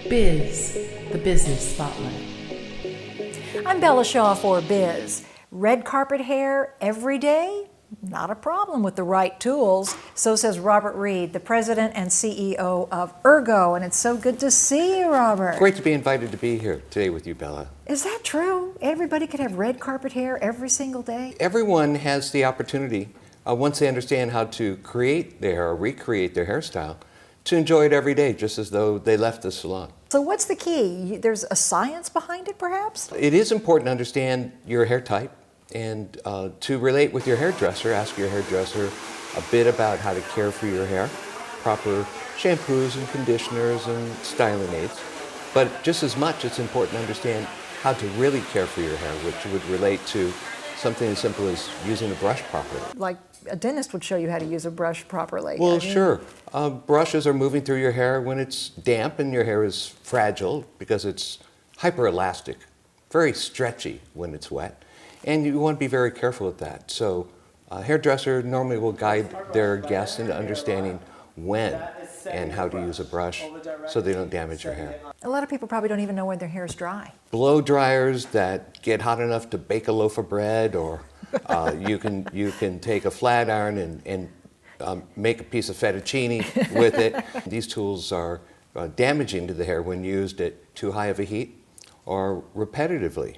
Bizzz, the business spotlight. I'm Bella Shaw for Bizzz. Red carpet hair every day? Not a problem with the right tools. So says Robert Reed, the president and CEO of ERGO. And it's so good to see you, Robert. Great to be invited to be here today with you, Bella. Is that true? Everybody could have red carpet hair every single day? Everyone has the opportunity, once they understand how to create their hair or recreate their hairstyle, to enjoy it every day, just as though they left the salon. So what's the key? There's a science behind it, perhaps? It is important to understand your hair type and to relate with your hairdresser. Ask your hairdresser a bit about how to care for your hair, proper shampoos and conditioners and styling aids. But just as much, it's important to understand how to really care for your hair, which would relate to something as simple as using a brush properly. Like a dentist would show you how to use a brush properly. Well, sure. Brushes are moving through your hair when it's damp and your hair is fragile because it's hyperelastic, very stretchy when it's wet. And you want to be very careful with that. So a hairdresser normally will guide their guests into understanding when and how to use a brush so they don't damage your hair. A lot of people probably don't even know when their hair is dry. Blow dryers that get hot enough to bake a loaf of bread, or you can take a flat iron and make a piece of fettuccine with it. These tools are damaging to the hair when used at too high of a heat or repetitively,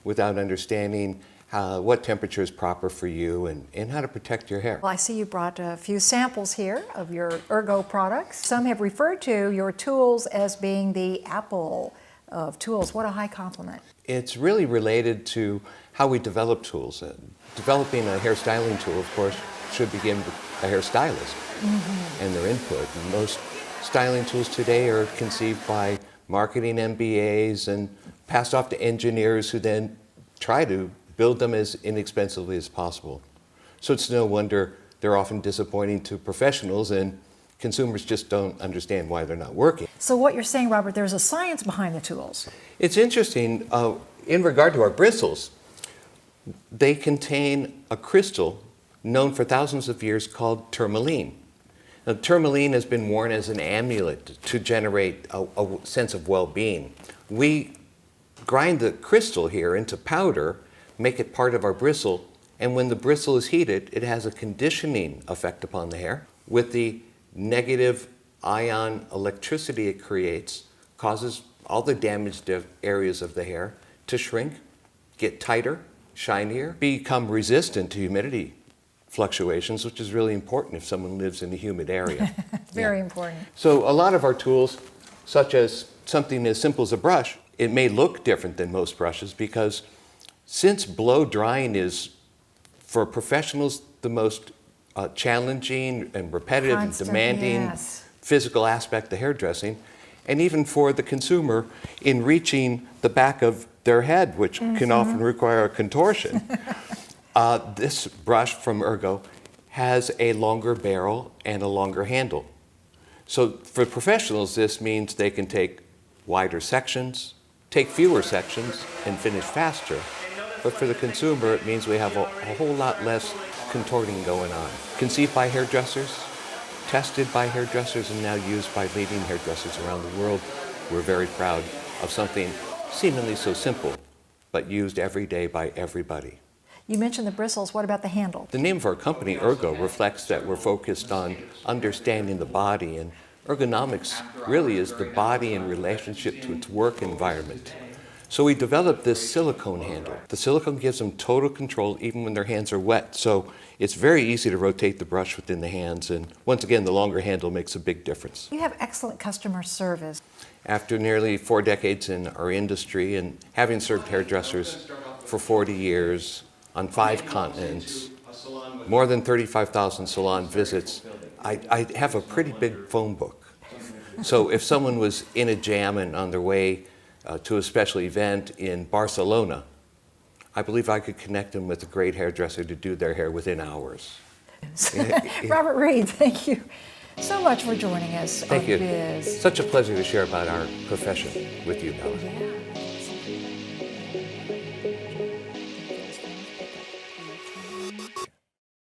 without understanding what temperature is proper for you and how to protect your hair. Well, I see you brought a few samples here of your ERGO products. Some have referred to your tools as being the Apple of tools. What a high compliment. It's really related to how we develop tools. Developing a hairstyling tool, of course, should begin with a hairstylist and their input. And most styling tools today are conceived by marketing MBAs and passed off to engineers who then try to build them as inexpensively as possible. So it's no wonder they're often disappointing to professionals, and consumers just don't understand why they're not working. So what you're saying, Robert, there's a science behind the tools. It's interesting, in regard to our bristles, they contain a crystal known for thousands of years called tourmaline. Now, tourmaline has been worn as an amulet to generate a sense of well-being. We grind the crystal here into powder, make it part of our bristle, and when the bristle is heated, it has a conditioning effect upon the hair. With the negative ion electricity it creates, causes all the damaged areas of the hair to shrink, get tighter, shinier, become resistant to humidity fluctuations, which is really important if someone lives in a humid area. Very important. So a lot of our tools, such as something as simple as a brush, it may look different than most brushes because since blow drying is, for professionals, the most challenging and repetitive and demanding physical aspect of hairdressing, and even for the consumer in reaching the back of their head, which can often require a contortion. This brush from ERGO has a longer barrel and a longer handle. So for professionals, this means they can take wider sections, take fewer sections, and finish faster. But for the consumer, it means we have a whole lot less contorting going on. Conceived by hairdressers, tested by hairdressers, and now used by leading hairdressers around the world. We're very proud of something seemingly so simple, but used every day by everybody. You mentioned the bristles. What about the handle? The name of our company, ERGO, reflects that we're focused on understanding the body, and ergonomics really is the body in relationship to its work environment. So we developed this silicone handle. The silicone gives them total control even when their hands are wet. So it's very easy to rotate the brush within the hands, and once again, the longer handle makes a big difference. You have excellent customer service. After nearly 4 decades in our industry and having served hairdressers for 40 years on 5 continents, more than 35,000 salon visits, I have a pretty big phone book. So if someone was in a jam and on their way to a special event in Barcelona, I believe I could connect them with a great hairdresser to do their hair within hours. Robert Reed, thank you so much for joining us on Thank you. Bizzz. Such a pleasure to share about our profession with you, Bella. Yeah.